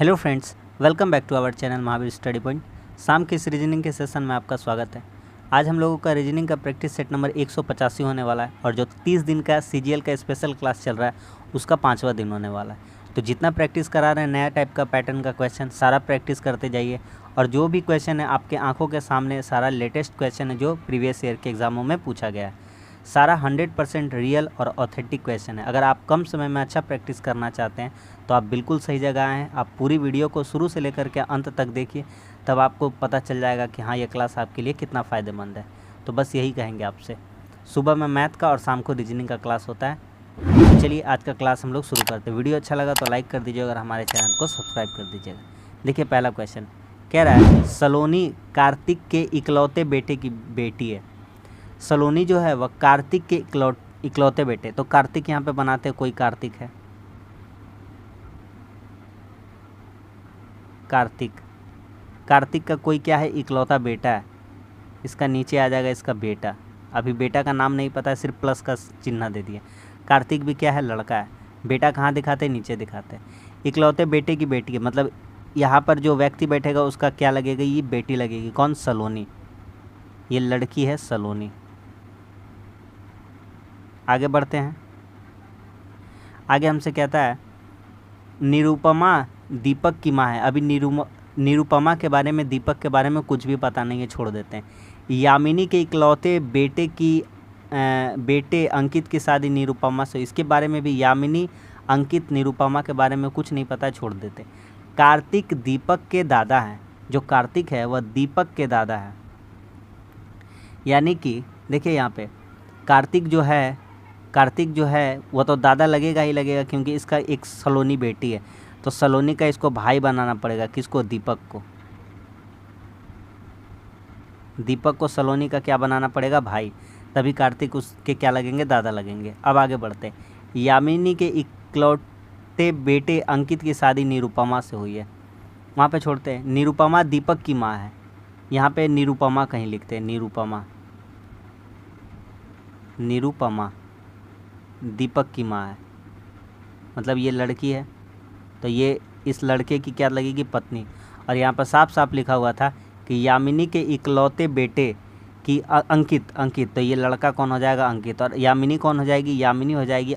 Hello friends, welcome back to our channel Mahavir study point. शाम के इस रीजनिंग के सेशन में आपका स्वागत है। आज हम लोगों का रीजनिंग का प्रैक्टिस सेट नंबर 185 होने वाला है और जो 30 दिन का सीजीएल का स्पेशल क्लास चल रहा है उसका 5वां दिन होने वाला है। तो जितना प्रैक्टिस करा रहे हैं नया टाइप का पैटर्न का क्वेश्चन सारा प्रैक्टिस करते जाइए और जो भी क्वेश्चन है आपके आंखों के सामने सारा लेटेस्ट क्वेश्चन है जो प्रीवियस ईयर के एग्जामों में पूछा गया है। सारा 100% रियल और ऑथेंटिक क्वेश्चन है। अगर आप कम समय में अच्छा प्रैक्टिस करना चाहते हैं तो आप बिल्कुल सही जगह आए हैं। आप पूरी वीडियो को शुरू से लेकर के अंत तक देखिए, तब आपको पता चल जाएगा कि हाँ ये क्लास आपके लिए कितना फ़ायदेमंद है। तो बस यही कहेंगे आपसे। सुबह में मैथ का और शाम को रीजनिंग का क्लास होता है। तो चलिए आज का क्लास हम लोग शुरू करते हैं। वीडियो अच्छा लगा तो लाइक कर दीजिएगा और हमारे चैनल को सब्सक्राइब कर दीजिएगा। देखिए पहला क्वेश्चन कह रहा है सलोनी कार्तिक के इकलौते बेटे की बेटी है। सलोनी जो है वह कार्तिक के इकलौते बेटे, तो कार्तिक यहाँ पे बनाते हैं, कोई कार्तिक है। कार्तिक का कोई क्या है, इकलौता बेटा है। इसका नीचे आ जाएगा इसका बेटा। अभी बेटा का नाम नहीं पता है, सिर्फ प्लस का चिन्ह दे दिया। कार्तिक भी क्या है, लड़का है। बेटा कहाँ दिखाते हैं, नीचे दिखाते हैं। इकलौते बेटे की बेटी है, मतलब यहाँ पर जो व्यक्ति बैठेगा उसका क्या लगेगा, ये बेटी लगेगी। कौन, सलोनी। ये लड़की है सलोनी। आगे बढ़ते हैं। आगे हमसे कहता है निरुपमा दीपक की माँ है। अभी निरुपमा के बारे में, दीपक के बारे में कुछ भी पता नहीं है, छोड़ देते हैं। यामिनी के इकलौते बेटे अंकित की शादी निरुपमा से, इसके बारे में भी यामिनी अंकित निरुपमा के बारे में कुछ नहीं पता है, छोड़ देते। कार्तिक दीपक के दादा हैं। जो कार्तिक है वह दीपक के दादा है। यानी कि देखिए यहाँ पे कार्तिक जो है वो तो दादा लगेगा ही लगेगा, क्योंकि इसका एक सलोनी बेटी है। तो सलोनी का इसको भाई बनाना पड़ेगा। किसको, दीपक को। दीपक को सलोनी का क्या बनाना पड़ेगा, भाई। तभी कार्तिक उसके क्या लगेंगे, दादा लगेंगे। अब आगे बढ़ते हैं। यामिनी के इकलौते बेटे अंकित की शादी निरुपमा से हुई है। वहाँ पे छोड़ते हैं। निरुपमा दीपक की माँ है। यहाँ पे निरुपमा कहीं लिखते हैं, निरुपमा दीपक की माँ है, मतलब ये लड़की है। तो ये इस लड़के की क्या लगेगी, पत्नी। और यहाँ पर साफ साफ लिखा हुआ था कि यामिनी के इकलौते बेटे की अंकित, तो ये लड़का कौन हो जाएगा, अंकित। और यामिनी कौन हो जाएगी, यामिनी हो जाएगी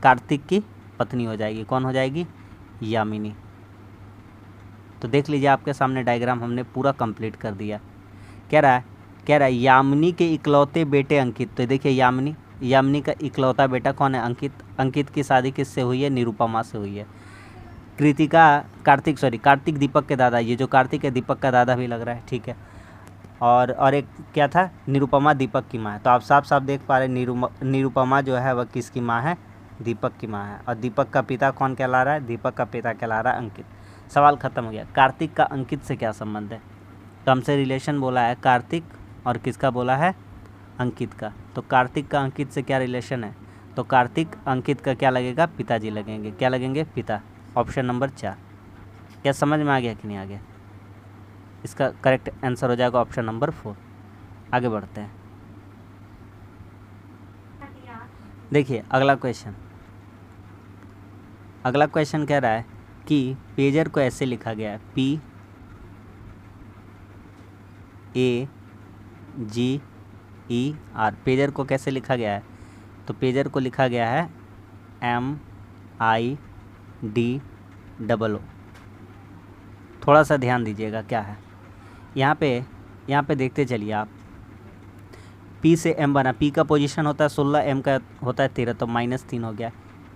कार्तिक की पत्नी हो जाएगी। कौन हो जाएगी, यामिनी। तो देख लीजिए आपके सामने डायग्राम हमने पूरा कंप्लीट कर दिया। कह रहा है यामिनी के इकलौते बेटे अंकित। तो देखिए यामिनी का इकलौता बेटा कौन है, अंकित की शादी किससे हुई है, निरुपमा से हुई है। कार्तिक दीपक के दादा। ये जो कार्तिक है दीपक का दादा भी लग रहा है, ठीक है। और एक क्या था, निरुपमा दीपक की माँ है। तो आप साफ साफ देख पा रहे निरुपमा जो है वह किसकी माँ है, दीपक की माँ है। और दीपक का पिता कौन कहला रहा है, दीपक का पिता कहला रहा है अंकित। सवाल खत्म हो गया। कार्तिक का अंकित से क्या संबंध है, तो हमसे रिलेशन बोला है कार्तिक और किसका बोला है, अंकित का। तो कार्तिक का अंकित से क्या रिलेशन है, तो कार्तिक अंकित का क्या लगेगा, पिताजी लगेंगे। क्या लगेंगे, पिता। Option number 4। क्या समझ में आ गया कि नहीं आ गया। इसका करेक्ट आंसर हो जाएगा ऑप्शन नंबर 4। आगे बढ़ते हैं। देखिए अगला क्वेश्चन कह रहा है कि पेजर को ऐसे लिखा गया है, PAGER। पेजर को कैसे लिखा गया है, तो पेजर को लिखा गया है MIDOO। थोड़ा सा ध्यान दीजिएगा क्या है यहाँ पे देखते चलिए आप। P से M बना, P का पोजीशन होता है 16, M का होता है 13, तो -3 हो गया।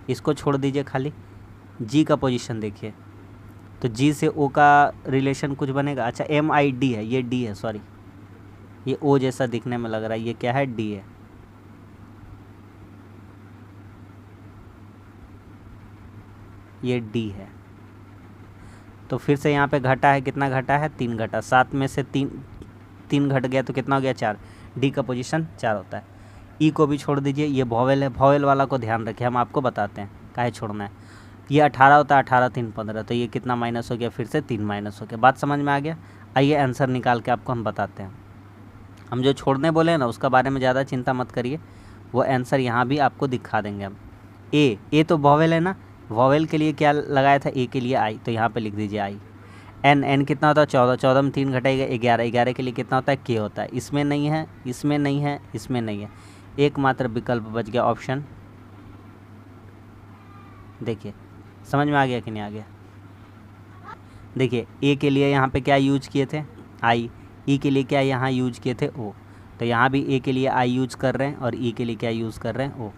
इसको छोड़ दीजिए खाली। G का पोजीशन देखिए, तो G से O का रिलेशन कुछ बनेगा। अच्छा MID है, ये D है, सॉरी ये O जैसा दिखने में लग रहा है, ये क्या है, D है। ये D है। तो फिर से यहाँ पे घटा है, कितना घटा है, 3 घटा। 7 में से 3 घट गया तो कितना हो गया, 4। D का पोजीशन 4 होता है। E को भी छोड़ दीजिए, ये वॉवेल है, वॉवेल वाला को ध्यान रखिए, हम आपको बताते हैं काहे छोड़ना है। ये 18 होता है, 18 3 15, तो ये कितना माइनस हो गया, फिर से 3 माइनस हो गया। बात समझ में आ गया। आइए आंसर निकाल के आपको हम बताते हैं। हम जो छोड़ने बोले हैं ना उसका बारे में ज़्यादा चिंता मत करिए, वो आंसर यहाँ भी आपको दिखा देंगे हम। ए तो वॉवेल है ना, वॉवेल के लिए क्या लगाया था, ए के लिए आई, तो यहाँ पे लिख दीजिए आई। एन कितना होता है 14, 14 में 3 घटाएगा 11, 11 के लिए कितना होता है के होता है। इसमें नहीं है, इसमें नहीं है, इसमें नहीं है, एकमात्र विकल्प बच गया ऑप्शन। देखिए समझ में आ गया कि नहीं आ गया। देखिए ए के लिए यहाँ पे क्या यूज किए थे आई, ई के लिए क्या यहाँ यूज किए थे ओ, तो यहाँ भी ए के लिए आई यूज कर रहे हैं और ई के लिए क्या यूज़ कर रहे हैं ओ।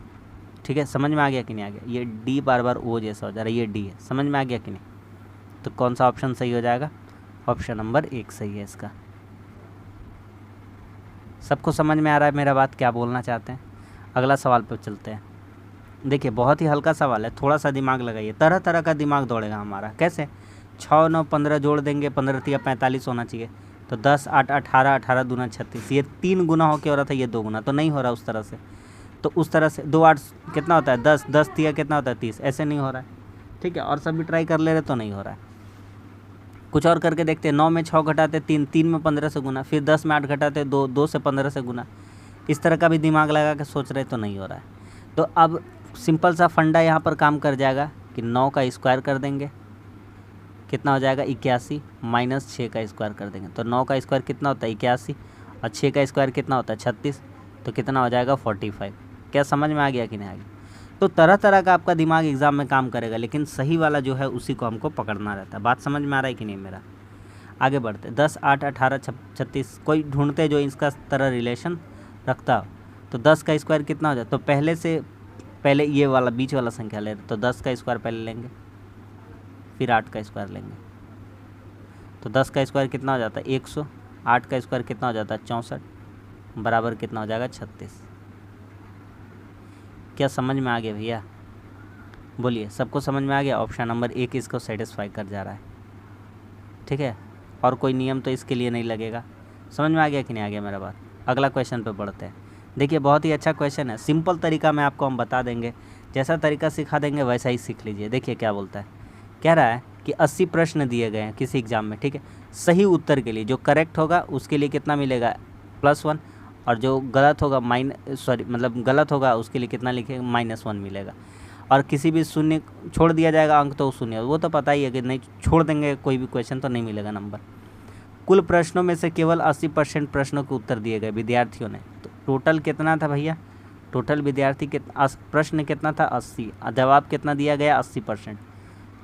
ठीक है, समझ में आ गया कि नहीं आ गया। ये डी बार बार ओ जैसा हो जा रहा है, ये डी है, समझ में आ गया कि नहीं। तो कौन सा ऑप्शन सही हो जाएगा, ऑप्शन नंबर 1 सही है इसका। सबको समझ में आ रहा है मेरा बात, क्या बोलना चाहते हैं। अगला सवाल पर चलते हैं। देखिए बहुत ही हल्का सवाल है, थोड़ा सा दिमाग लगाइए, तरह तरह का दिमाग दौड़ेगा हमारा। कैसे, 6 9 15 जोड़ देंगे, 15 3 45 होना चाहिए, तो 10 8 18, 18 दूना 36, ये 3 गुना होके हो रहा था, ये 2 गुना तो नहीं हो रहा उस तरह से। तो उस तरह से 2 8 कितना होता है 10, 10 3 कितना होता है 30, ऐसे नहीं हो रहा है। ठीक है, और सब भी ट्राई कर ले रहे तो नहीं हो रहा है। कुछ और करके देखते हैं, 9 में 6 घटाते 3, 3 में 15 से गुना, फिर 10 में 8 घटाते 2, 2 से 15 से गुना। इस तरह का भी दिमाग लगा के सोच रहे तो नहीं हो रहा है। तो अब सिंपल सा फंडा यहाँ पर काम कर जाएगा कि 9 का स्क्वायर कर देंगे, कितना हो जाएगा 81, माइनस 6 का स्क्वायर कर देंगे, तो 9 का स्क्वायर कितना होता है 81, और 6 का स्क्वायर कितना होता है 36, तो कितना हो जाएगा 45। क्या समझ में आ गया कि नहीं आ गया। तो तरह तरह का आपका दिमाग एग्ज़ाम में काम करेगा, लेकिन सही वाला जो है उसी को हमको पकड़ना रहता है। बात समझ में आ रहा है कि नहीं मेरा। आगे बढ़ते, 10 8 18 36, कोई ढूंढते जो इसका तरह रिलेशन रखता हो। तो 10 का स्क्वायर कितना हो जाए, तो पहले ये वाला बीच वाला संख्या ले रहे, तो 10 का स्क्वायर पहले लेंगे, फिर 8 का स्क्वायर लेंगे, तो 10 का स्क्वायर कितना हो जाता है 100, 8 का स्क्वायर कितना हो जाता है 64, बराबर कितना हो जाएगा 36। क्या समझ में आ गया भैया, बोलिए, सबको समझ में आ गया। ऑप्शन नंबर 1 इसको सेटिस्फाई कर जा रहा है। ठीक है, और कोई नियम तो इसके लिए नहीं लगेगा। समझ में आ गया कि नहीं आ गया मेरा बात। अगला क्वेश्चन पे बढ़ते हैं। देखिए बहुत ही अच्छा क्वेश्चन है, सिंपल तरीका में आपको हम बता देंगे, जैसा तरीका सिखा देंगे वैसा ही सीख लीजिए। देखिए क्या बोलता है, कह रहा है कि 80 प्रश्न दिए गए हैं किसी एग्ज़ाम में। ठीक है, सही उत्तर के लिए जो करेक्ट होगा उसके लिए कितना मिलेगा +1, और जो गलत होगा गलत होगा उसके लिए कितना लिखेगा -1 मिलेगा। और किसी भी शून्य छोड़ दिया जाएगा अंक, तो शून्य, वो तो पता ही है कि नहीं छोड़ देंगे कोई भी क्वेश्चन तो नहीं मिलेगा नंबर। कुल प्रश्नों में से केवल 80% प्रश्नों के उत्तर दिए गए विद्यार्थियों ने। तो टोटल कितना था भैया, टोटल विद्यार्थी प्रश्न कितना था 80, जवाब कितना दिया गया 80%।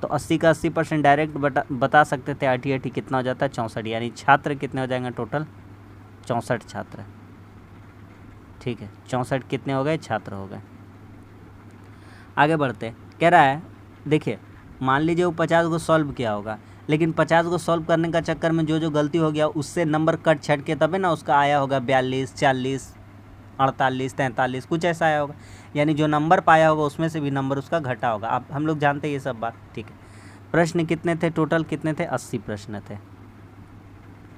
तो 80 का 80% डायरेक्ट बता सकते थे, 80 कितना हो जाता है 64, यानी छात्र कितने हो जाएंगे टोटल 64 छात्र। ठीक है, 64 कितने हो गए छात्र हो गए। आगे बढ़ते, कह रहा है देखिए मान लीजिए वो 50 को सॉल्व किया होगा, लेकिन 50 को सॉल्व करने का चक्कर में जो गलती हो गया उससे नंबर कट छट के तबे ना उसका आया होगा 42 40 48 43 कुछ ऐसा आया होगा, यानी जो नंबर पाया होगा उसमें से भी नंबर उसका घटा होगा। अब हम लोग जानते हैं ये सब बात। ठीक है, प्रश्न कितने थे टोटल, कितने थे 80 प्रश्न थे।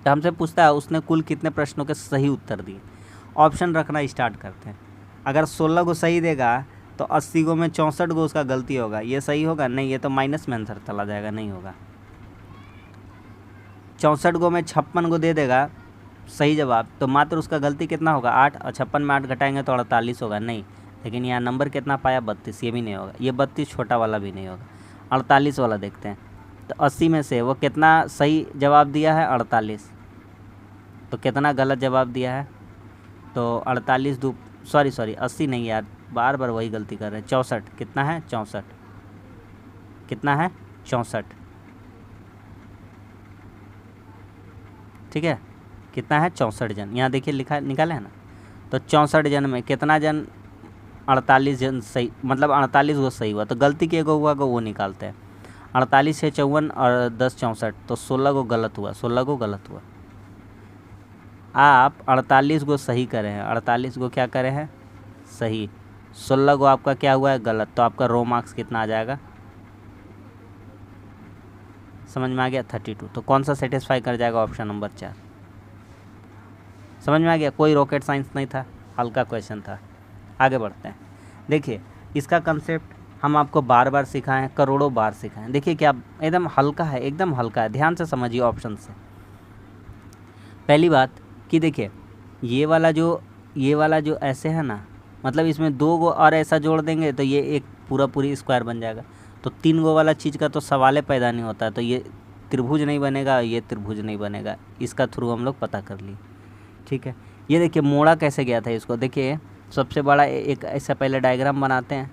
तो हमसे पूछता है उसने कुल कितने प्रश्नों के सही उत्तर दिए। ऑप्शन रखना स्टार्ट करते हैं। अगर 16 को सही देगा तो 80 को में 64 को उसका गलती होगा, ये सही होगा नहीं, ये तो माइनस में आंसर चला जाएगा, नहीं होगा। 64 को में 56 को दे देगा सही जवाब, तो मात्र उसका गलती कितना होगा 8, और 56 में 8 घटाएंगे तो 48 होगा, नहीं। लेकिन यहाँ नंबर कितना पाया 32, ये भी नहीं होगा, ये 32 छोटा वाला भी नहीं होगा। 48 वाला देखते हैं, तो 80 में से वो कितना सही जवाब दिया है 48, तो कितना गलत जवाब दिया है, तो 80 नहीं यार, बार बार वही गलती कर रहे हैं। 64 कितना है 64, कितना है 64। ठीक है, कितना है 64 जन, यहाँ देखिए लिखा निकाले है ना। तो 64 जन में कितना जन 48 जन सही, मतलब 48 वो सही हुआ, तो गलती के हुआ को वो निकालते हैं। 48 से 54 और 10 64, तो 16 को गलत हुआ, 16 को गलत हुआ। आप 48 को सही करें हैं, 48 को क्या करें हैं सही, 16 को आपका क्या हुआ है गलत, तो आपका रो मार्क्स कितना आ जाएगा, समझ में आ गया 32। तो कौन सा सेटिस्फाई कर जाएगा, ऑप्शन नंबर 4। समझ में आ गया, कोई रॉकेट साइंस नहीं था, हल्का क्वेश्चन था। आगे बढ़ते हैं। देखिए इसका कंसेप्ट हम आपको बार बार सिखाएं, करोड़ों बार सिखाएं। देखिए क्या एकदम हल्का है, एकदम हल्का है, ध्यान से समझिए ऑप्शन से। पहली बात कि देखिए ये वाला जो ऐसे है ना, मतलब इसमें 2 को और ऐसा जोड़ देंगे तो ये एक पूरी स्क्वायर बन जाएगा। तो 3 गो वाला चीज़ का तो सवाल पैदा नहीं होता, तो ये त्रिभुज नहीं बनेगा, ये त्रिभुज नहीं बनेगा, इसका थ्रू हम लोग पता कर लिए। ठीक है, ये देखिए मोड़ा कैसे गया था इसको, देखिए सबसे बड़ा एक ऐसा पहले डायग्राम बनाते हैं,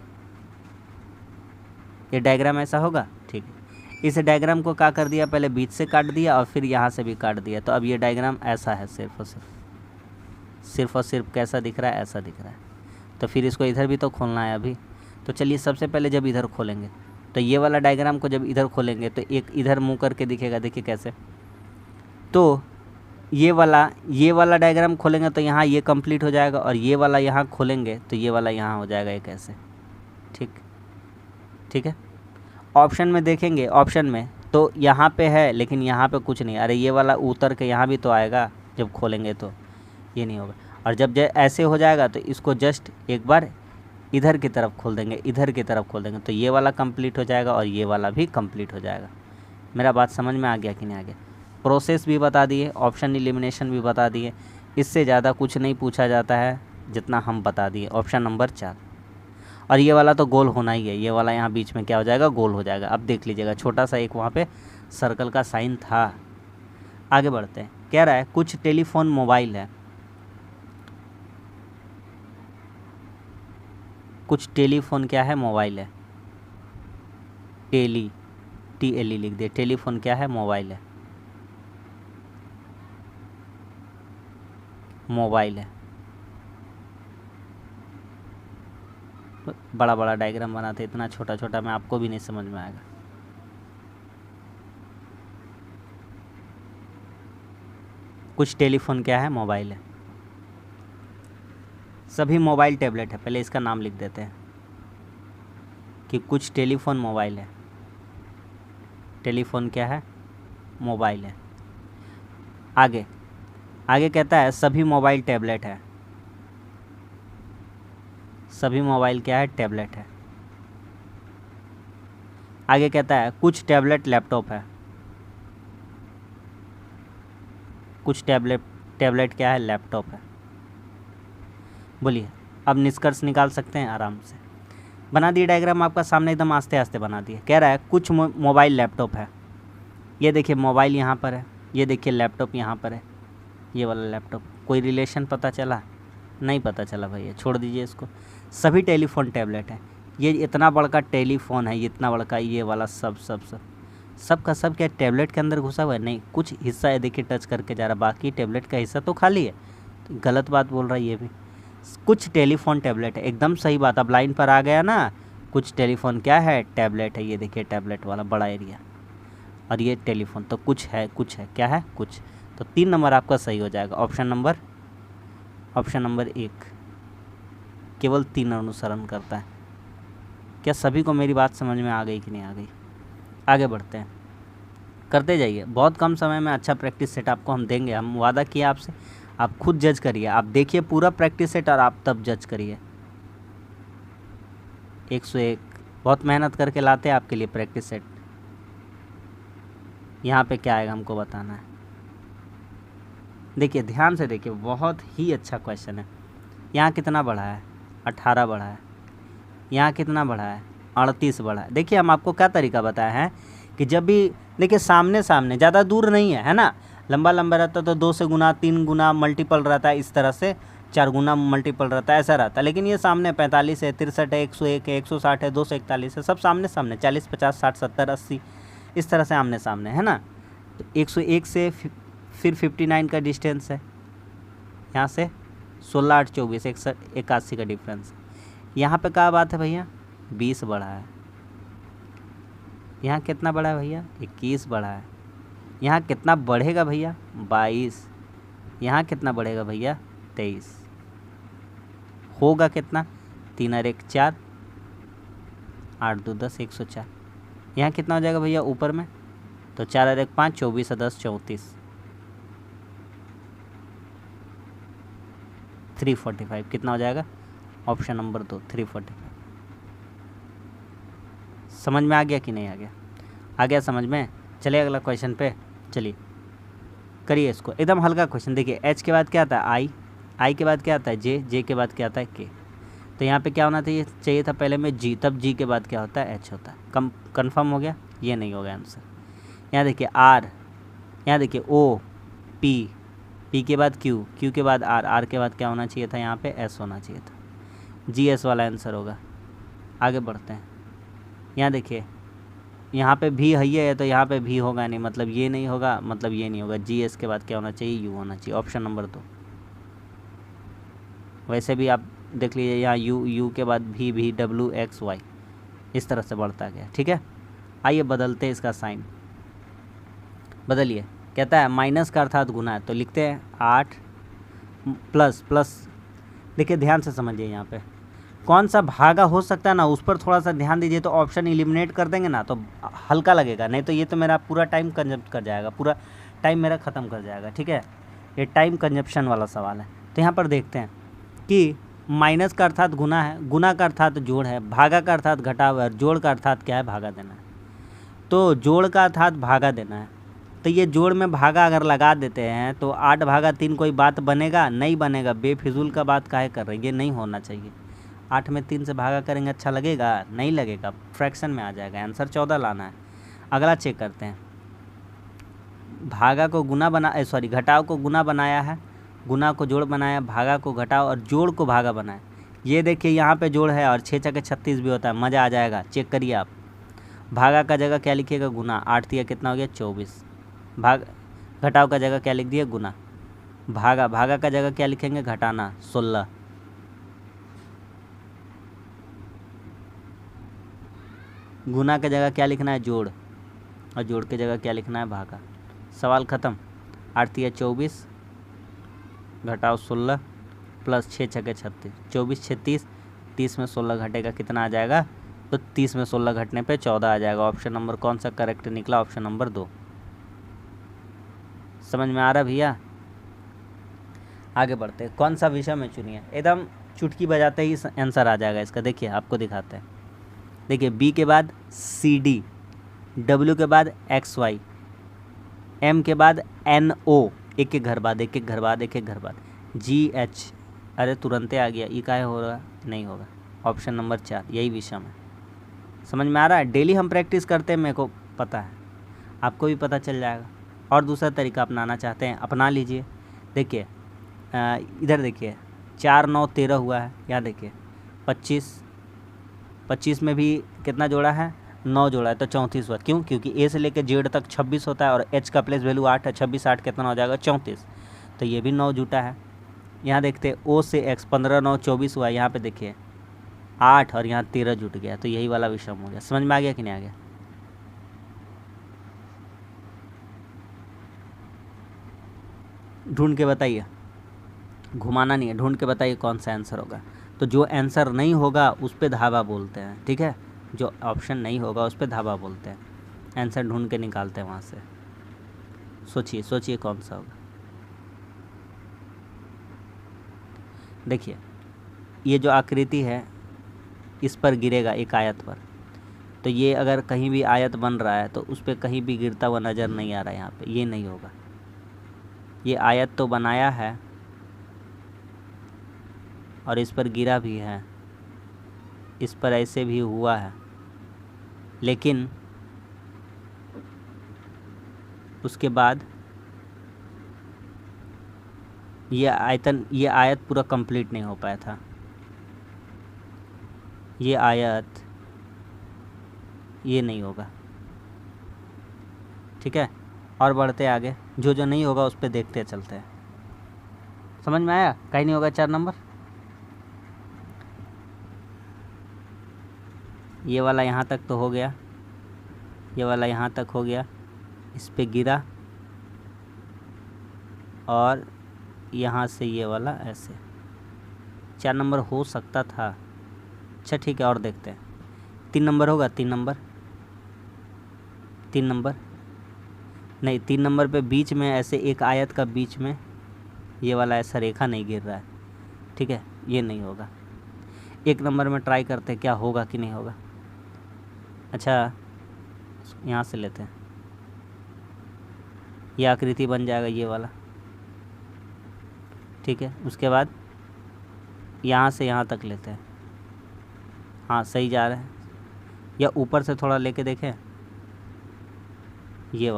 ये डायग्राम ऐसा होगा। ठीक है, इस डायग्राम को क्या कर दिया, पहले बीच से काट दिया और फिर यहाँ से भी काट दिया, तो अब ये डायग्राम ऐसा है, सिर्फ और सिर्फ कैसा दिख रहा है, ऐसा दिख रहा है। तो फिर इसको इधर भी तो खोलना है अभी। तो चलिए सबसे पहले जब इधर खोलेंगे, तो ये वाला डायग्राम को जब इधर खोलेंगे तो एक इधर मुँह करके दिखेगा, देखिए कैसे। तो ये वाला डायग्राम खोलेंगे तो यहाँ ये कंप्लीट हो जाएगा, और ये वाला यहाँ खोलेंगे तो ये वाला यहाँ हो जाएगा, एक ऐसे। ठीक है, ऑप्शन में देखेंगे, ऑप्शन में तो यहाँ पे है लेकिन यहाँ पे कुछ नहीं, अरे ये वाला उतर के यहाँ भी तो आएगा जब खोलेंगे, तो ये नहीं होगा। और जब ऐसे हो जाएगा तो इसको जस्ट एक बार इधर की तरफ खोल देंगे, तो ये वाला कंप्लीट हो जाएगा और ये वाला भी कंप्लीट हो जाएगा। मेरा बात समझ में आ गया कि नहीं आ गया? प्रोसेस भी बता दिए, ऑप्शन एलिमिनेशन भी बता दिए, इससे ज़्यादा कुछ नहीं पूछा जाता है जितना हम बता दिए। Option number 4। और ये वाला तो गोल होना ही है, ये वाला यहाँ बीच में क्या हो जाएगा, गोल हो जाएगा। अब देख लीजिएगा छोटा सा एक वहाँ पे सर्कल का साइन था। आगे बढ़ते हैं, कह रहा है कुछ टेलीफोन मोबाइल है, कुछ टेलीफोन क्या है, मोबाइल है। TLE लिख दे, टेलीफोन क्या है, मोबाइल है, मोबाइल है। बड़ा बड़ा डायग्राम बनाते, इतना छोटा छोटा में आपको भी नहीं समझ में आएगा। कुछ टेलीफोन क्या है, मोबाइल है। सभी मोबाइल टैबलेट है, पहले इसका नाम लिख देते हैं कि कुछ टेलीफोन मोबाइल है। टेलीफोन क्या है, मोबाइल है। आगे कहता है सभी मोबाइल टैबलेट है। सभी मोबाइल क्या है, टैबलेट है। आगे कहता है कुछ टैबलेट लैपटॉप है। कुछ टैबलेट क्या है, लैपटॉप है। बोलिए, अब निष्कर्ष निकाल सकते हैं आराम से। बना दिए डायग्राम आपका सामने, एकदम आस्ते आस्ते बना दिए। कह रहा है कुछ मोबाइल लैपटॉप है। ये देखिए मोबाइल यहाँ पर है, ये देखिए लैपटॉप यहाँ पर है, ये वाला लैपटॉप। कोई रिलेशन पता चला? नहीं पता चला भैया, छोड़ दीजिए इसको। सभी टेलीफोन टैबलेट है। ये इतना बड़ा टेलीफोन है, इतना बड़ा, ये वाला सब का सब क्या टैबलेट के अंदर घुसा हुआ है? नहीं, कुछ हिस्सा है देखिए टच करके जा रहा, बाकी टैबलेट का हिस्सा तो खाली है। तो गलत बात बोल रहा है ये भी। कुछ टेलीफोन टैबलेट है, एकदम सही बात। अब लाइन पर आ गया ना, कुछ टेलीफोन क्या है, टैबलेट है। ये देखिए टैबलेट वाला बड़ा एरिया, और ये टेलीफोन, तो कुछ है क्या है, कुछ। तो 3 नंबर आपका सही हो जाएगा। ऑप्शन नंबर 1 केवल 3 अनुसरण करता है। क्या सभी को मेरी बात समझ में आ गई कि नहीं आ गई? आगे बढ़ते हैं, करते जाइए। बहुत कम समय में अच्छा प्रैक्टिस सेट आपको हम देंगे, हम वादा किया आपसे। आप खुद जज करिए, आप देखिए पूरा प्रैक्टिस सेट और आप तब जज करिए। 101 बहुत मेहनत करके लाते हैं आपके लिए प्रैक्टिस सेट। यहाँ पे क्या आएगा हमको बताना है। देखिए ध्यान से देखिए, बहुत ही अच्छा क्वेश्चन है। यहाँ कितना बढ़ा है, 18 बढ़ा है। यहाँ कितना बढ़ा है, 38 बढ़ा है। देखिए हम आपको क्या तरीका बताया है कि जब भी देखिए सामने ज़्यादा दूर नहीं है ना, लंबा रहता तो 2 से गुना 3 गुना मल्टीपल रहता है, इस तरह से 4 गुना मल्टीपल रहता है, ऐसा रहता है। लेकिन ये सामने 45 है, 63 है, 101 है, 160 है, 241 है, सब सामने 40, 50, 60, 70, 80 इस तरह से आमने सामने है ना। तो 101 से फिर 59 का डिस्टेंस है, यहाँ से 16, 8, 24, 81 का डिफरेंस है। यहाँ पे क्या बात है भैया, 20 बढ़ा है। यहाँ कितना बढ़ा है भैया, 21 बढ़ा है। यहाँ कितना बढ़ेगा भैया, 22। यहाँ कितना बढ़ेगा भैया, 23। होगा कितना, 3 और 1 4, 8 2 10, 104। यहाँ कितना हो जाएगा भैया ऊपर में, तो 4 और 1 5, 24 और 10 34, 345 कितना हो जाएगा, ऑप्शन नंबर 2 345। समझ में आ गया कि नहीं आ गया? आ गया समझ में? चलिए अगला क्वेश्चन पे चलिए, करिए इसको। एकदम हल्का क्वेश्चन। देखिए एच के बाद क्या आता है, आई के बाद क्या आता है, जे के बाद क्या आता है, के। तो यहाँ पे क्या होना चाहिए था पहले में जी, तब जी के बाद क्या होता है, एच होता है। कन्फर्म हो गया, ये नहीं होगा आंसर। यहाँ देखिए आर, यहाँ देखिए ओ, पी, पी के बाद क्यू, क्यू के बाद आर, आर के बाद क्या होना चाहिए था, यहाँ पे एस होना चाहिए था। जी एस वाला आंसर होगा। आगे बढ़ते हैं। यहाँ देखिए यहाँ पे भी है तो यहाँ पे भी होगा नहीं, मतलब ये नहीं होगा, मतलब ये नहीं होगा। जी एस के बाद क्या होना चाहिए, यू होना चाहिए। Option number 2। वैसे भी आप देख लीजिए यहाँ यू के बाद भी डब्ल्यू एक्स वाई इस तरह से बढ़ता गया। ठीक है, आइए बदलते हैं इसका साइन। बदलिए, कहता है माइनस का अर्थात गुना है, तो लिखते हैं 8 प्लस। देखिए ध्यान से समझिए, यहाँ पे कौन सा भागा हो सकता है ना, उस पर थोड़ा सा ध्यान दीजिए। तो ऑप्शन एलिमिनेट कर देंगे ना तो हल्का लगेगा, नहीं तो ये तो मेरा पूरा टाइम कंजप्ट कर जाएगा, पूरा टाइम मेरा ख़त्म कर जाएगा। ठीक है, ये टाइम कंजप्शन वाला सवाल है। तो यहाँ पर देखते हैं कि माइनस का अर्थात गुना है, गुना का अर्थात जोड़ है, भागा का अर्थात घटाव है, जोड़ का अर्थात क्या है, भागा देना है। तो जोड़ का अर्थात भागा देना है, तो ये जोड़ में भागा अगर लगा देते हैं तो 8/3 कोई बात बनेगा, नहीं बनेगा। बेफिजूल का बात काहे कर रहे हैं, ये नहीं होना चाहिए। 8 में 3 से भागा करेंगे, अच्छा लगेगा, नहीं लगेगा, फ्रैक्शन में आ जाएगा। आंसर 14 लाना है। अगला चेक करते हैं। भागा को गुना घटाव को गुना बनाया है, गुना को जोड़ बनाया, भागा को घटाव और जोड़ को भागा बनाया। ये देखिए यहाँ पे जोड़ है और 6 छक्के 36 भी होता है, मज़ा आ जाएगा। चेक करिए आप। भागा का जगह क्या लिखिएगा, गुना। 8 दिया कितना हो गया, 24। घटाव का जगह क्या लिख दिया, गुना। भागा का जगह क्या लिखेंगे, घटाना, 16। गुना के जगह क्या लिखना है, जोड़, और जोड़ के जगह क्या लिखना है, भागा। सवाल ख़त्म। 8 दिया 24, घटाव 16 प्लस 6 छक्के 36, 24 6 30, 30 में 16 घटेगा, कितना आ जाएगा, तो 30 में 16 घटने पे 14 आ जाएगा। ऑप्शन नंबर कौन सा करेक्ट निकला, ऑप्शन नंबर 2। समझ में आ रहा भैया। आगे बढ़ते हैं। कौन सा विषय में चुनिए, एकदम चुटकी बजाते ही आंसर आ जाएगा इसका। देखिए आपको दिखाते हैं। देखिए बी के बाद सी डी, डब्ल्यू के बाद एक्स वाई, एम के बाद एन ओ, एक एक घर बाद, जी एच, अरे तुरंते आ गया, ई काहे हो रहा, नहीं होगा। ऑप्शन नंबर 4 यही विषम है। समझ में आ रहा है। डेली हम प्रैक्टिस करते हैं, मेरे को पता है, आपको भी पता चल जाएगा। और दूसरा तरीका अपनाना चाहते हैं, अपना लीजिए। देखिए इधर देखिए 4 9 13 हुआ है, यहाँ देखिए 25 में भी कितना जोड़ा है, 9 जोड़ा है, तो 34 हुआ। क्यों, क्योंकि ए से लेकर जेड तक 26 होता है और एच का प्लेस वैल्यू 8 है। 26 8 कितना हो जाएगा, 34। तो ये भी 9 जुटा है। यहाँ देखते ओ से एक्स, 15 9 24 हुआ है। यहाँ पे देखिए 8 और यहाँ 13 जुट गया, तो यही वाला विषम हो गया। समझ में आ गया कि नहीं आ गया। ढूंढ के बताइए, घुमाना नहीं है, ढूंढ के बताइए कौन सा आंसर होगा। तो जो आंसर नहीं होगा उस पर धावा बोलते हैं। ठीक है, जो ऑप्शन नहीं होगा उस पर धावा बोलते हैं। आंसर ढूंढ के निकालते हैं वहाँ से। सोचिए कौन सा होगा। देखिए ये जो आकृति है इस पर गिरेगा, एक आयत पर। तो ये अगर कहीं भी आयत बन रहा है तो उस पर कहीं भी गिरता हुआ नज़र नहीं आ रहा है। यहाँ पे ये नहीं होगा। ये आयत तो बनाया है और इस पर गिरा भी है, इस पर ऐसे भी हुआ है, लेकिन उसके बाद ये आयत पूरा कंप्लीट नहीं हो पाया था। ये आयत ये नहीं होगा। ठीक है, और बढ़ते आगे। जो नहीं होगा उस पर देखते चलते हैं। समझ में आया, कहीं नहीं होगा 4 नंबर। ये वाला यहाँ तक तो हो गया, ये वाला यहाँ तक हो गया, इस पे गिरा और यहाँ से ये वाला ऐसे। 4 नंबर हो सकता था। अच्छा ठीक है, और देखते हैं। 3 नंबर होगा, 3 नंबर नहीं, 3 नंबर पे बीच में ऐसे एक आयत का बीच में ये वाला ऐसा रेखा नहीं गिर रहा है। ठीक है, ये नहीं होगा। 1 नंबर में ट्राई करते हैं क्या होगा कि नहीं होगा। अच्छा यहाँ से लेते हैं, ये आकृति बन जाएगा ये वाला। ठीक है, उसके बाद यहाँ से यहाँ तक लेते हैं, हाँ सही जा रहा है, या ऊपर से थोड़ा लेके देखें, ये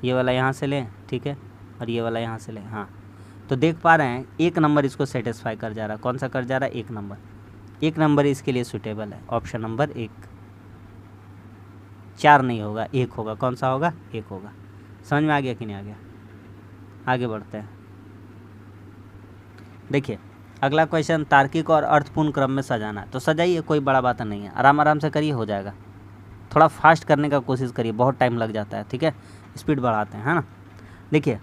वाला यहाँ से लें, ठीक है, और ये वाला यहाँ से लें। हाँ, तो देख पा रहे हैं 1 नंबर इसको सेटिस्फाई कर जा रहा है। कौन सा कर जा रहा है? 1 नंबर। 1 नंबर इसके लिए सूटेबल है, ऑप्शन नंबर 1। 4 नहीं होगा, 1 होगा। कौन सा होगा? 1 होगा। समझ में आ गया कि नहीं आ गया? आगे बढ़ते हैं। देखिए अगला क्वेश्चन, तार्किक और अर्थपूर्ण क्रम में सजाना है। तो सजाइए, कोई बड़ा बात नहीं है, आराम आराम से करिए, हो जाएगा। थोड़ा फास्ट करने का कोशिश करिए, बहुत टाइम लग जाता है, ठीक है, स्पीड बढ़ाते हैं, है ना। देखिए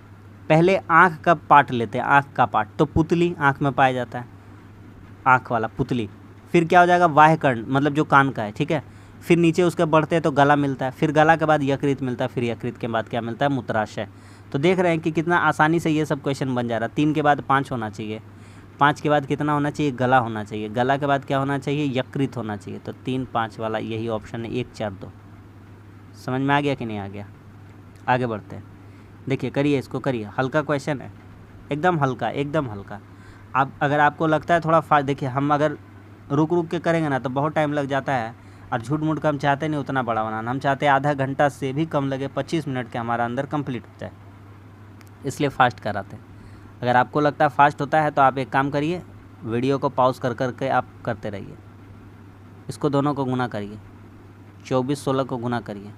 पहले आँख का पार्ट लेते हैं, आँख का पार्ट। तो पुतली आँख में पाया जाता है, आँख वाला पुतली। फिर क्या हो जाएगा? बाह्य कर्ण, मतलब जो कान का है, ठीक है। फिर नीचे उसके बढ़ते हैं तो गला मिलता है, फिर गला के बाद यकृत मिलता है, फिर यकृत के बाद क्या मिलता है? मूत्राशय। तो देख रहे हैं कि कितना आसानी से ये सब क्वेश्चन बन जा रहा है। 3 के बाद 5 होना चाहिए, 5 के बाद कितना होना चाहिए? गला होना चाहिए, गला के बाद क्या होना चाहिए? यकृत होना चाहिए। तो 3, 5 वाला यही ऑप्शन है, 1, 4, 2। समझ में आ गया कि नहीं आ गया? आगे बढ़ते हैं। देखिए करिए, इसको करिए, हल्का क्वेश्चन है, एकदम हल्का, एकदम हल्का। आप अगर आपको लगता है थोड़ा फास्ट, देखिए हम अगर रुक रुक के करेंगे ना तो बहुत टाइम लग जाता है, और झूठ मूठ का हम चाहते नहीं उतना बड़ा बनाना, हम चाहते हैं आधा घंटा से भी कम लगे, 25 मिनट के हमारा अंदर कंप्लीट हो जाए, इसलिए फ़ास्ट कराते हैं। अगर आपको लगता है फ़ास्ट होता है तो आप एक काम करिए, वीडियो को पॉज कर करके आप करते रहिए। इसको दोनों को गुना करिए, 24 16 को गुना करिए,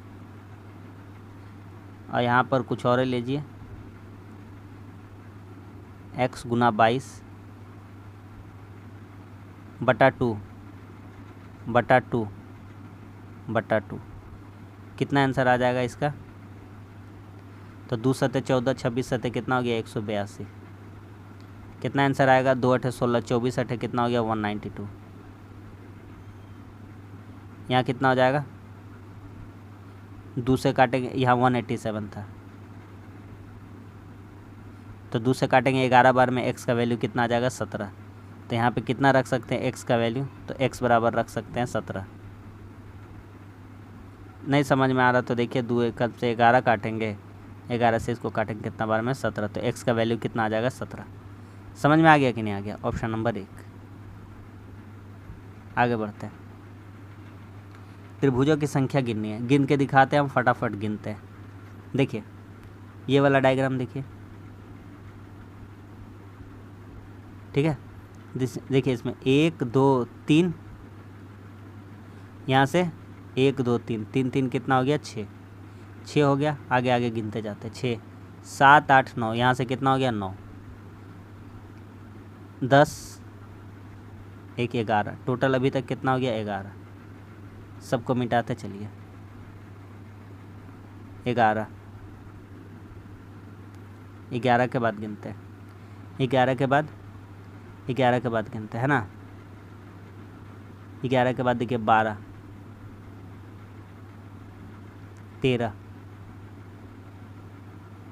और यहाँ पर कुछ और लीजिए, x गुना 22 बटा 2 बटा 2 बटा 2। कितना आंसर आ जाएगा इसका? तो 2 सते 14, 26 सते कितना हो गया? 182। कितना आंसर आएगा? 2 अठे 16, 24 अठे कितना हो गया? 192। यहाँ कितना हो जाएगा? 2 से काटेंगे, यहाँ 187 था, तो 2 से काटेंगे 11 बार में, x का वैल्यू कितना आ जाएगा? 17। तो यहाँ पे कितना रख सकते हैं x का वैल्यू? तो x बराबर रख सकते हैं 17। नहीं समझ में आ रहा तो देखिए, 2 1 से 11 काटेंगे, 11 से इसको काटेंगे कितना बार में? 17। तो x का वैल्यू कितना आ जाएगा? 17। समझ में आ गया कि नहीं आ गया? Option number 1। आगे बढ़ते हैं। त्रिभुजों की संख्या गिननी है, गिन के दिखाते हैं हम, फटाफट गिनते हैं। देखिए ये वाला डायग्राम देखिए, ठीक है। देखिए इसमें 1 2 3, यहाँ से 1 2 3, 3 3 कितना हो गया? 6 6 हो गया। आगे आगे गिनते जाते, 6 7 8 9, यहाँ से कितना हो गया? 9 10 1 11, टोटल अभी तक कितना हो गया? 11। सबको मिटाते चलिए, 11 11 के बाद गिनते हैं, 11 के बाद, 11 के बाद गिनते हैं ना। 11 के बाद देखिए 12 13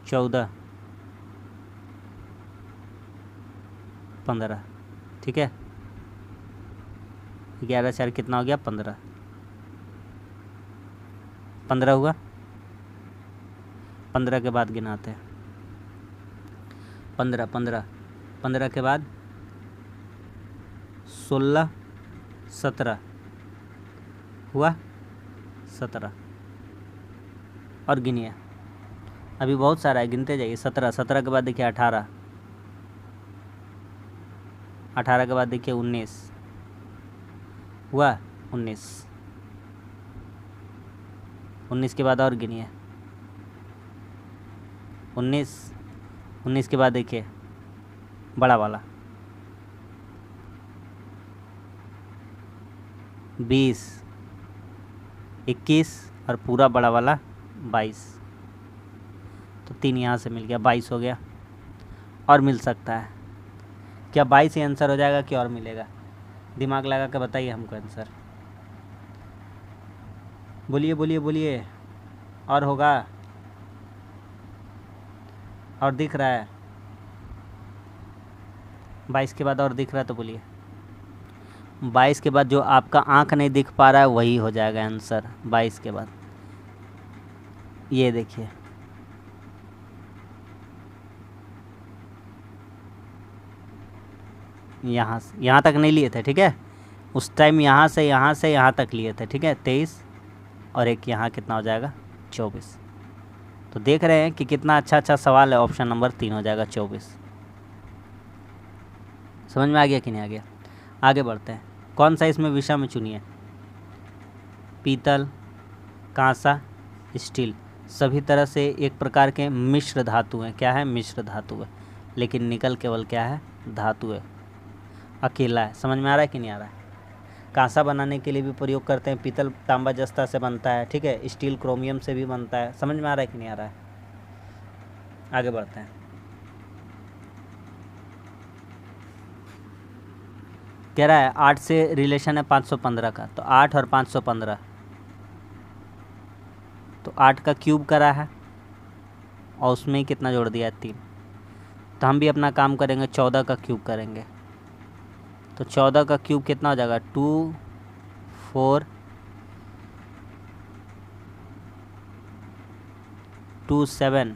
14 15, ठीक है। 11 4 कितना हो गया? 15। 15 हुआ। 15 के बाद गिनाते हैं, 15 15 15 के बाद 16 17 हुआ, 17। और गिनिए, अभी बहुत सारा है, गिनते जाइए। 17 17 के बाद देखिए 18 18 के बाद देखिए 19 हुआ, 19 19 के बाद और गिनिए, 19 19 के बाद देखिए बड़ा वाला 20 21 और पूरा बड़ा वाला 22। तो 3 यहाँ से मिल गया, 22 हो गया। और मिल सकता है क्या? 22 ही आंसर हो जाएगा कि और मिलेगा? दिमाग लगा के बताइए हमको आंसर, बोलिए बोलिए बोलिए। और होगा? और दिख रहा है? 22 के बाद और दिख रहा है तो बोलिए। 22 के बाद जो आपका आँख नहीं दिख पा रहा है वही हो जाएगा आंसर। 22 के बाद ये देखिए, यहाँ तक नहीं लिए थे, ठीक है। उस टाइम यहाँ से यहाँ तक लिए थे, ठीक है, 23 और एक यहाँ कितना हो जाएगा 24। तो देख रहे हैं कि कितना अच्छा सवाल है। ऑप्शन नंबर 3 हो जाएगा 24। समझ में आ गया कि नहीं आ गया? आगे बढ़ते हैं। कौन सा इसमें विषम चुनिए? पीतल, कांसा, स्टील, सभी तरह से एक प्रकार के मिश्र धातु हैं। क्या है? मिश्र धातु है। लेकिन निकल केवल क्या है? धातु है, अकेला है। समझ में आ रहा है कि नहीं आ रहा है? कांसा बनाने के लिए भी प्रयोग करते हैं, पीतल तांबा जस्ता से बनता है, ठीक है, स्टील क्रोमियम से भी बनता है। समझ में आ रहा है कि नहीं आ रहा है? आगे बढ़ते हैं। कह रहा है 8 से रिलेशन है 515 का, तो 8 और 515, तो 8 का क्यूब करा है और उसमें ही कितना जोड़ दिया है? 3। तो हम भी अपना काम करेंगे, 14 का क्यूब करेंगे। तो 14 का क्यूब कितना हो जाएगा? 2 4 2 7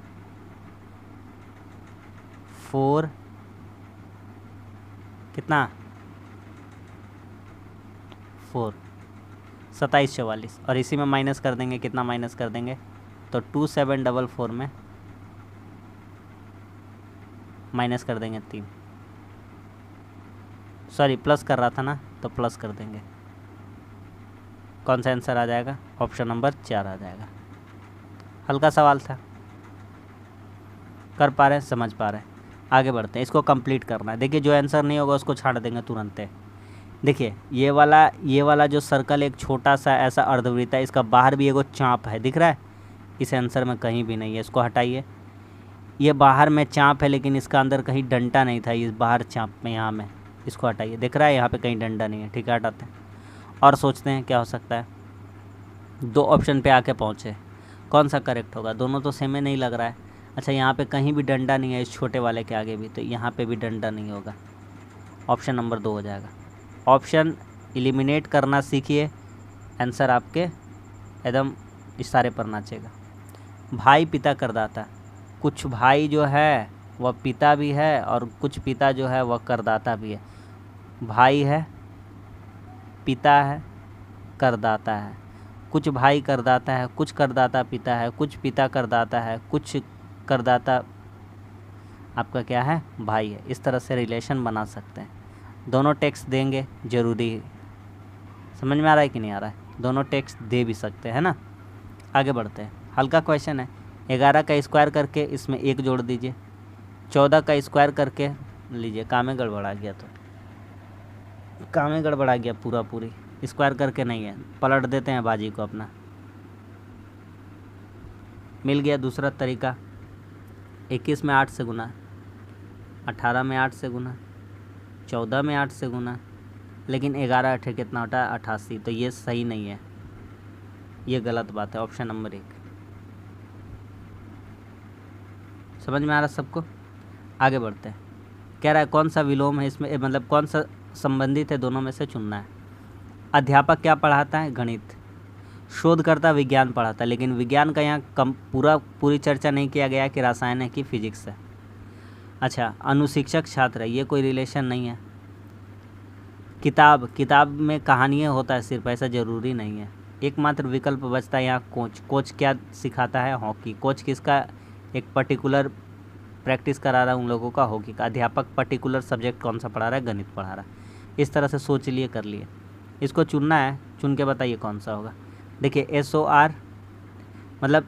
4 कितना? 4 27 44। और इसी में माइनस कर देंगे, कितना माइनस कर देंगे? तो 2744 में माइनस कर देंगे 3, सॉरी प्लस कर रहा था ना, तो प्लस कर देंगे। कौन सा आंसर आ जाएगा? ऑप्शन नंबर 4 आ जाएगा। हल्का सवाल था, कर पा रहे हैं, समझ पा रहे हैं। आगे बढ़ते हैं, इसको कंप्लीट करना है। देखिए जो आंसर नहीं होगा उसको छाड़ देंगे तुरंत। देखिए ये वाला जो सर्कल एक छोटा सा ऐसा अर्धवृत्त है, इसका बाहर भी एगो चाँप है, दिख रहा है? इस आंसर में कहीं भी नहीं है, इसको हटाइए। ये बाहर में चाँप है लेकिन इसका अंदर कहीं डंडा नहीं था, इस बाहर चाँप में यहाँ में, इसको हटाइए। दिख रहा है यहाँ पे कहीं डंडा नहीं है, ठीक है, हटाते हैं और सोचते हैं क्या हो सकता है। 2 ऑप्शन पे आके पहुँचे, कौन सा करेक्ट होगा? दोनों तो सेम ही नहीं लग रहा है। अच्छा यहाँ पे कहीं भी डंडा नहीं है, इस छोटे वाले के आगे भी, तो यहाँ पे भी डंडा नहीं होगा। ऑप्शन नंबर 2 हो जाएगा। ऑप्शन एलिमिनेट करना सीखिए, आंसर आपके एकदम इशारे पर नाचेगा। भाई पिता करदाता, कुछ भाई जो है वह पिता भी है और कुछ पिता जो है वह करदाता भी है। भाई है, पिता है, करदाता है। कुछ भाई करदाता है, कुछ करदाता पिता है, कुछ पिता करदाता है, कुछ करदाता आपका क्या है? भाई है। इस तरह से रिलेशन बना सकते हैं। दोनों टेक्स्ट देंगे जरूरी है। समझ में आ रहा है कि नहीं आ रहा है? दोनों टेक्स्ट दे भी सकते हैं ना। आगे बढ़ते हैं, हल्का क्वेश्चन है। 11 का स्क्वायर करके इसमें 1 जोड़ दीजिए। 14 का स्क्वायर करके लीजिए, काम में गड़बड़ा गया, तो काम में गड़बड़ा गया पूरी। स्क्वायर करके नहीं है, पलट देते हैं बाजी को अपना। मिल गया दूसरा तरीका। 21 में 8 से गुना, 18 में 8 से गुना, 14 में 8 से गुना, लेकिन 11 8 कितना होता है? 88। तो ये सही नहीं है, ये गलत बात है। Option number 1। समझ में आ रहा सबको? आगे बढ़ते हैं। कह रहा है कौन सा विलोम है इसमें, मतलब कौन सा संबंधित है, दोनों में से चुनना है। अध्यापक क्या पढ़ाता है? गणित। शोधकर्ता विज्ञान पढ़ाता है, लेकिन विज्ञान का यहाँ पूरी चर्चा नहीं किया गया कि रसायन है कि फिजिक्स है। अच्छा, अनुशिक्षक छात्र है, ये कोई रिलेशन नहीं है। किताब में कहानियाँ होता है सिर्फ, ऐसा ज़रूरी नहीं है। एकमात्र विकल्प बचता है यहाँ कोच क्या सिखाता है? हॉकी। कोच किसका? एक पर्टिकुलर प्रैक्टिस करा रहा है उन लोगों का, हॉकी का। अध्यापक पर्टिकुलर सब्जेक्ट कौन सा पढ़ा रहा है? गणित पढ़ा रहा है। इस तरह से सोच लिए, कर लिए। इसको चुनना है, चुन के बताइए कौन सा होगा। देखिए SOR मतलब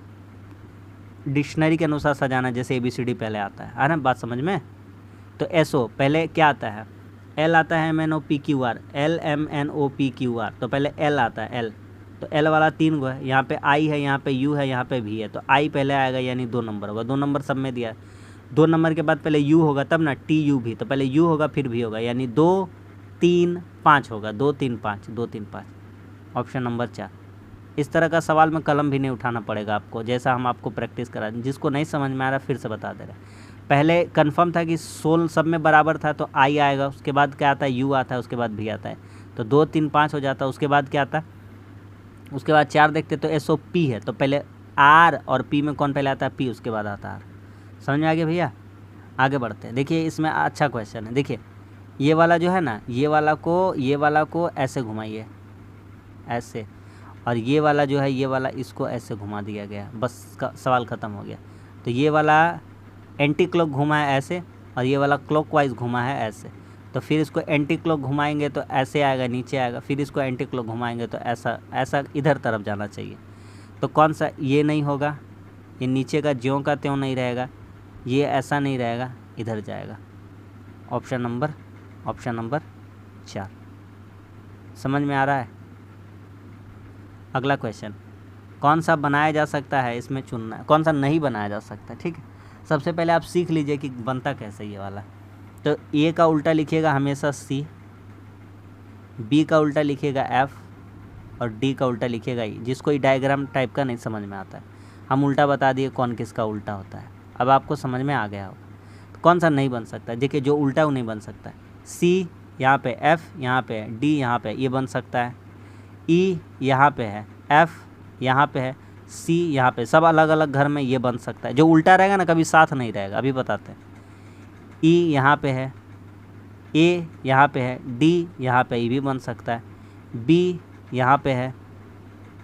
डिक्शनरी के अनुसार सजाना, जैसे ABCD पहले आता है ना, बात समझ में? तो SO पहले क्या आता है? L आता है MNOPQR, LMNOPQR, तो पहले L आता है, L। तो L वाला 3 गो है, यहाँ पे I है, यहाँ पे U है, यहाँ पे V है, तो I पहले आएगा, यानी 2 नंबर होगा। 2 नंबर सब में दिया है। 2 नंबर के बाद पहले U होगा तब ना, TUV, तो पहले U होगा फिर V होगा, यानी 2 3 5 होगा। 2 3 5, 2 3 5, ऑप्शन नंबर 4। इस तरह का सवाल में कलम भी नहीं उठाना पड़ेगा आपको, जैसा हम आपको प्रैक्टिस करा। जिसको नहीं समझ में आ रहा फिर से बता दे रहे। पहले कंफर्म था कि 16 सब में बराबर था, तो I आएगा, उसके बाद क्या आता है? U आता है, उसके बाद V आता है, तो 2 3 5 हो जाता है। उसके बाद क्या आता है? उसके बाद 4 देखते तो SOP है, तो पहले R और P में कौन पहले आता है? P, उसके बाद आता है R। समझ में आ गया भैया? आगे बढ़ते हैं। देखिए इसमें अच्छा क्वेश्चन है। देखिए ये वाला जो है ना, ये वाला को ऐसे घुमाइए, ऐसे, और ये वाला जो है, ये वाला इसको ऐसे घुमा दिया गया, बस सवाल ख़त्म हो गया। तो ये वाला एंटी क्लॉक घुमा है ऐसे, और ये वाला क्लॉकवाइज घुमा है ऐसे। तो फिर इसको एंटी क्लॉक घुमाएंगे तो ऐसे आएगा, नीचे आएगा, फिर इसको एंटी क्लॉक घुमाएंगे तो ऐसा इधर तरफ जाना चाहिए। तो कौन सा, ये नहीं होगा, ये नीचे का ज्यों का त्यों नहीं रहेगा, ये ऐसा नहीं रहेगा, इधर जाएगा। Option number 4। समझ में आ रहा है? अगला क्वेश्चन, कौन सा बनाया जा सकता है, इसमें चुनना है, कौन सा नहीं बनाया जा सकता। ठीक है, सबसे पहले आप सीख लीजिए कि बनता कैसे ये वाला। तो ए का उल्टा लिखिएगा हमेशा सी, बी का उल्टा लिखिएगा एफ, और डी का उल्टा लिखिएगा ई। जिसको ई डायग्राम टाइप का नहीं समझ में आता है, हम उल्टा बता दिए कौन किसका उल्टा होता है। अब आपको समझ में आ गया होगा। तो कौन सा नहीं बन सकता, देखिए जो उल्टा वो नहीं बन सकता है। सी यहाँ पे, एफ यहाँ पे, डी यहाँ पे, ये बन सकता है। ई यहाँ पे है, एफ यहाँ पे है, सी यहाँ पे, सब अलग अलग घर में ये बन सकता है। जो उल्टा रहेगा ना कभी साथ नहीं रहेगा, अभी बताते हैं। ई यहाँ पे है, ए यहाँ पे है, डी यहाँ पे, ये भी बन सकता है। बी यहाँ पे है,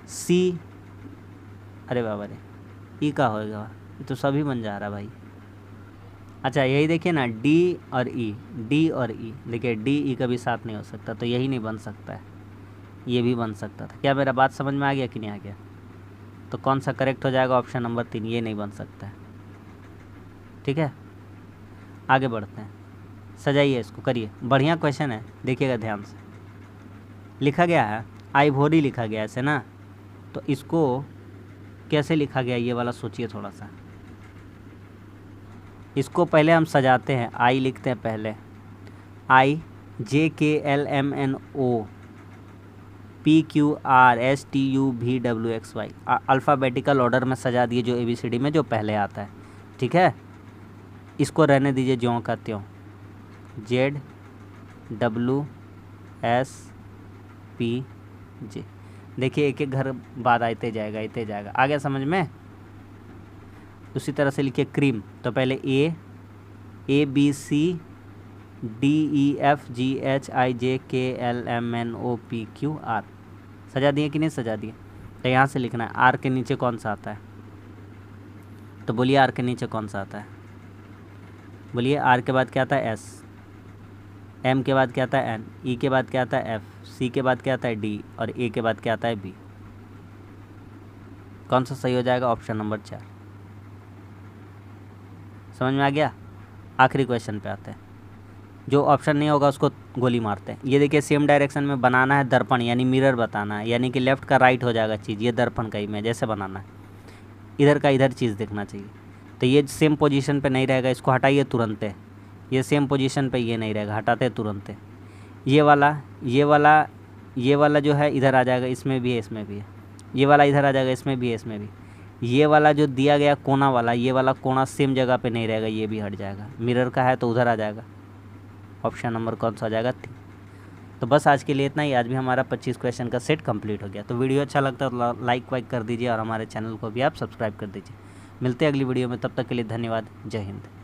सी, अरे बाबा रे, ई का होएगा, ये तो सभी बन जा रहा भाई। अच्छा यही देखिए ना, डी और ई, डी और ई, देखिए डी ई कभी साथ नहीं हो सकता, तो यही नहीं बन सकता है, ये भी बन सकता था। क्या मेरा बात समझ में आ गया कि नहीं आ गया? तो कौन सा करेक्ट हो जाएगा? ऑप्शन नंबर 3, ये नहीं बन सकता है। ठीक है, आगे बढ़ते हैं। सजाइए इसको, करिए, बढ़िया क्वेश्चन है, देखिएगा ध्यान से। लिखा गया है आइवोरी, लिखा गया ऐसे ना, तो इसको कैसे लिखा गया ये वाला सोचिए थोड़ा सा। इसको पहले हम सजाते हैं, आई लिखते हैं पहले, IJKLMNO PQRSTUVWXY, अल्फ़ाबेटिकल ऑर्डर में सजा दिए, जो ABCD में जो पहले आता है। ठीक है, इसको रहने दीजिए ज्यों का त्यों, ZWSPJ। देखिए एक एक घर बाद आते जाएगा, आ गया समझ में? उसी तरह से लिखिए क्रीम, तो पहले ABCDEFGHIJKLMNOPQR, सजा दिए कि नहीं सजा दिए? तो यहाँ से लिखना है आर के नीचे कौन सा आता है, तो बोलिए आर के नीचे कौन सा आता है? बोलिए, आर के बाद क्या आता है? एस, एम के बाद क्या आता है? एन, ई के बाद क्या आता है? एफ, सी के बाद क्या आता है? डी, और ए के बाद क्या आता है? बी। कौन सा सही हो जाएगा? Option number 4। समझ में आ गया? आखिरी क्वेश्चन पे आते हैं, जो ऑप्शन नहीं होगा उसको गोली मारते हैं। ये देखिए सेम डायरेक्शन में बनाना है दर्पण, यानी मिरर बताना है, यानी कि लेफ़्ट का राइट हो जाएगा चीज़, ये दर्पण का इमेज ऐसे बनाना है, इधर का इधर चीज़ दिखना चाहिए। तो ये सेम पोजीशन पे नहीं रहेगा, इसको हटाइए तुरंत। ये सेम पोजीशन पे ये नहीं रहेगा, हटाते तुरंत। ये वाला जो है इधर आ जाएगा, इसमें भी है, इसमें भी है। ये वाला इधर आ जाएगा, इसमें भी है, इसमें भी। ये वाला जो दिया गया कोना वाला, ये वाला कोना सेम जगह पे नहीं रहेगा, ये भी हट जाएगा। मिरर का है तो उधर आ जाएगा। ऑप्शन नंबर कौन सा हो जाएगा? 3। तो बस आज के लिए इतना ही। आज भी हमारा 25 क्वेश्चन का सेट कंप्लीट हो गया। तो वीडियो अच्छा लगता है तो लाइक वाइक कर दीजिए, और हमारे चैनल को भी आप सब्सक्राइब कर दीजिए। मिलते हैं अगली वीडियो में, तब तक के लिए धन्यवाद। जय हिंद।